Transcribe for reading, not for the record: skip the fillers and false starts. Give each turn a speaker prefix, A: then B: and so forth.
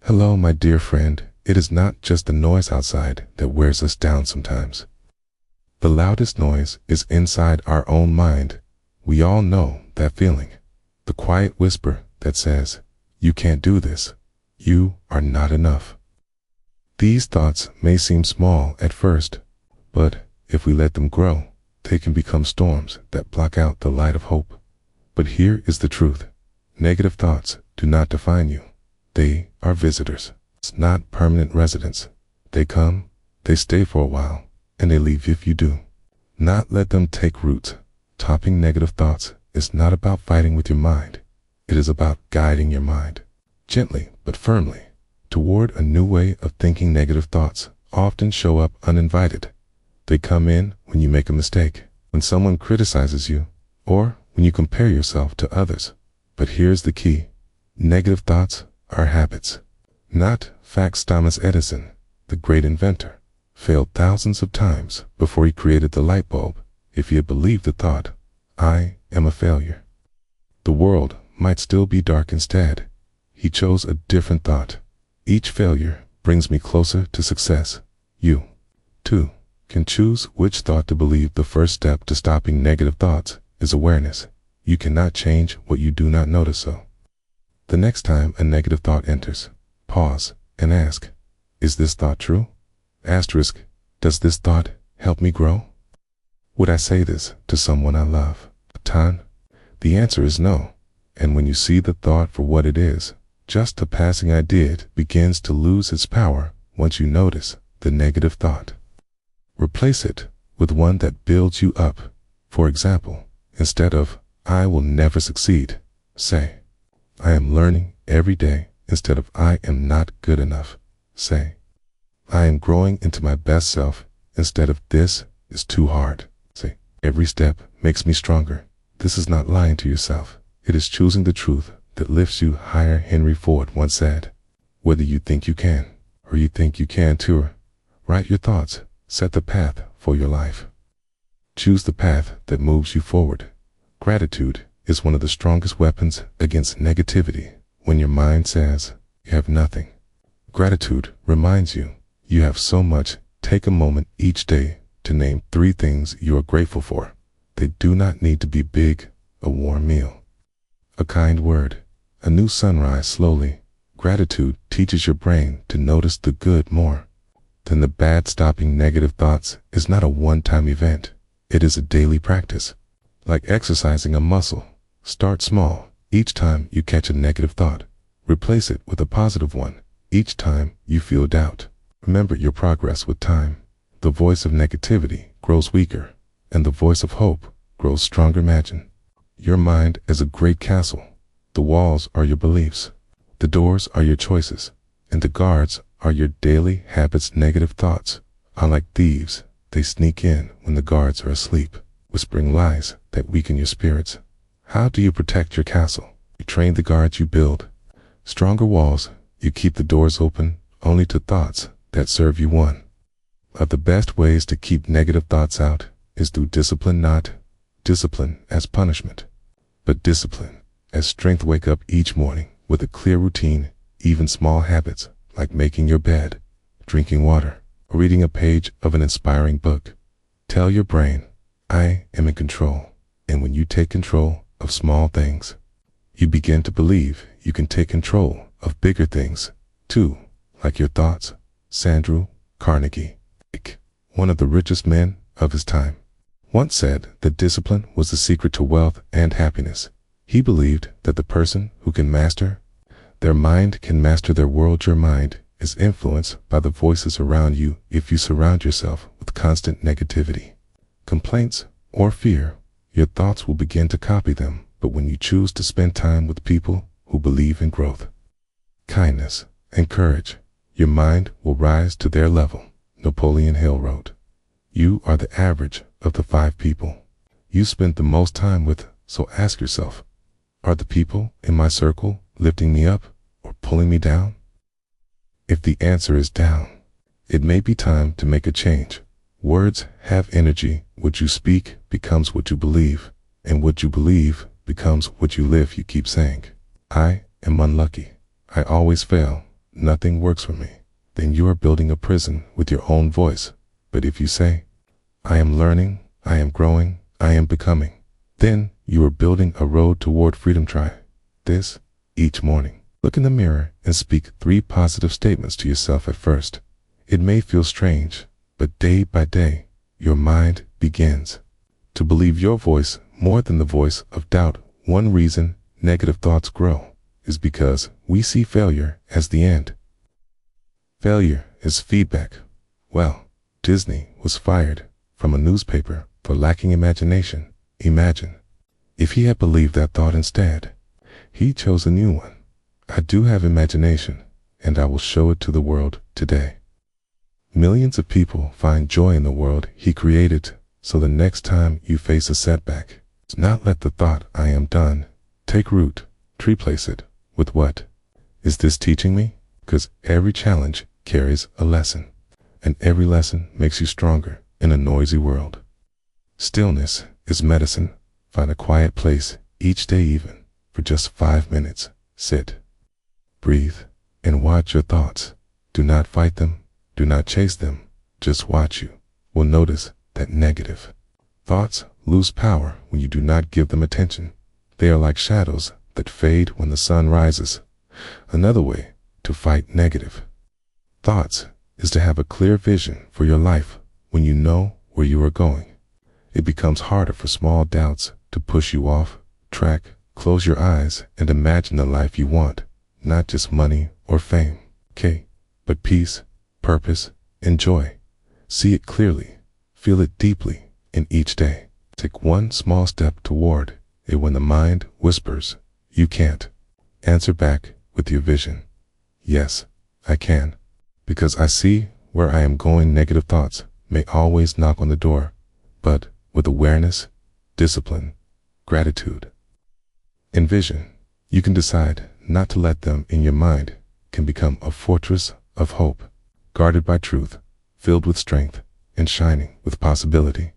A: Hello, my dear friend. It is not just the noise outside that wears us down sometimes. The loudest noise is inside our own mind. We all know that feeling. The quiet whisper that says, "You can't do this. You are not enough." These thoughts may seem small at first, but if we let them grow, they can become storms that block out the light of hope. But here is the truth. Negative thoughts do not define you. They are visitors. It's not permanent residents. They come, they stay for a while, and they leave if you do. Not let them take root. Topping negative thoughts is not about fighting with your mind. It is about guiding your mind, gently but firmly, toward a new way of thinking. Negative thoughts often show up uninvited. They come in when you make a mistake, when someone criticizes you, or when you compare yourself to others. But here's the key. Negative thoughts are habits, not facts. Thomas Edison, the great inventor, failed thousands of times before he created the light bulb. If he had believed the thought, "I am a failure," the world might still be dark. Instead, he chose a different thought. "Each failure brings me closer to success." You, too, can choose which thought to believe. The first step to stopping negative thoughts is awareness. You cannot change what you do not notice. So, the next time a negative thought enters, pause and ask, "Is this thought true?" Asterisk, does this thought help me grow? Would I say this to someone I love? Ton? The answer is no. And when you see the thought for what it is, just a passing idea, it begins to lose its power. Once you notice the negative thought, replace it with one that builds you up. For example, instead of "I will never succeed," say, "I am learning every day." Instead of "I am not good enough," say, "I am growing into my best self." Instead of "This is too hard," say, "Every step makes me stronger." This is not lying to yourself. It is choosing the truth that lifts you higher. Henry Ford once said, "Whether you think you can, or you think you can too, write your thoughts, set the path for your life. Choose the path that moves you forward." Gratitude is one of the strongest weapons against negativity. When your mind says you have nothing, gratitude reminds you you have so much. Take a moment each day to name 3 things you are grateful for. They do not need to be big: a warm meal, a kind word, a new sunrise. Slowly, gratitude teaches your brain to notice the good more than the bad. Stopping negative thoughts is not a one-time event. It is a daily practice. Like exercising a muscle, start small. Each time you catch a negative thought, replace it with a positive one. Each time you feel doubt, remember your progress. With time, the voice of negativity grows weaker, and the voice of hope grows stronger. Imagine your mind as a great castle. The walls are your beliefs, the doors are your choices, and the guards are your daily habits. Negative thoughts are like thieves. They sneak in when the guards are asleep, whispering lies that weaken your spirits. How do you protect your castle? You train the guards. You build stronger walls. You keep the doors open only to thoughts that serve you. One of the best ways to keep negative thoughts out is through discipline. Not discipline as punishment, but discipline as strength. Wake up each morning with a clear routine. Even small habits like making your bed, drinking water, or reading a page of an inspiring book. Tell your brain, "I am in control." And when you take control of small things, you begin to believe you can take control of bigger things too, like your thoughts. Andrew Carnegie, one of the richest men of his time, once said that discipline was the secret to wealth and happiness. He believed that the person who can master their mind can master their world. Your mind is influenced by the voices around you. If you surround yourself with constant negativity, complaints, or fear, your thoughts will begin to copy them. But when you choose to spend time with people who believe in growth, kindness, and courage, your mind will rise to their level. Napoleon Hill wrote, "You are the average of the 5 people you spend the most time with." So ask yourself, are the people in my circle lifting me up or pulling me down? If the answer is down, it may be time to make a change. Words have energy. What you speak becomes what you believe, and what you believe becomes what you live. You keep saying, "I am unlucky. I always fail." nothing works for me, then you are building a prison with your own voice. But if you say, I am learning, I am growing, I am becoming, then you are building a road toward freedom. Try this each morning. Look in the mirror and speak 3 positive statements to yourself at first. It may feel strange, but day by day, your mind begins to believe your voice more than the voice of doubt. One reason negative thoughts grow is because we see failure as the end. Failure is feedback. Well, Disney was fired from a newspaper for lacking imagination. Imagine if he had believed that thought instead. He chose a new one. I do have imagination, and I will show it to the world today. Millions of people find joy in the world he created, so the next time you face a setback, do not let the thought, I am done, take root. Replace it with, what is this teaching me? Because every challenge carries a lesson, and every lesson makes you stronger in a noisy world. Stillness is medicine. Find a quiet place each day, even for just 5 minutes. Sit, breathe, and watch your thoughts. Do not fight them. Do not chase them. Just watch. You will notice that negative thoughts lose power when you do not give them attention. They are like shadows that fade when the sun rises. Another way to fight negative thoughts is to have a clear vision for your life. When you know where you are going, it becomes harder for small doubts to push you off track. Close your eyes and imagine the life you want, not just money or fame, but peace, purpose, and joy. See it clearly, feel it deeply in each day. Take one small step toward it. When the mind whispers, you can't, answer back with your vision. Yes, I can, because I see where I am going. Negative thoughts may always knock on the door, but with awareness, discipline, gratitude, and vision, you can decide not to let them in. Your mind can become a fortress of hope, guarded by truth, filled with strength, and shining with possibility.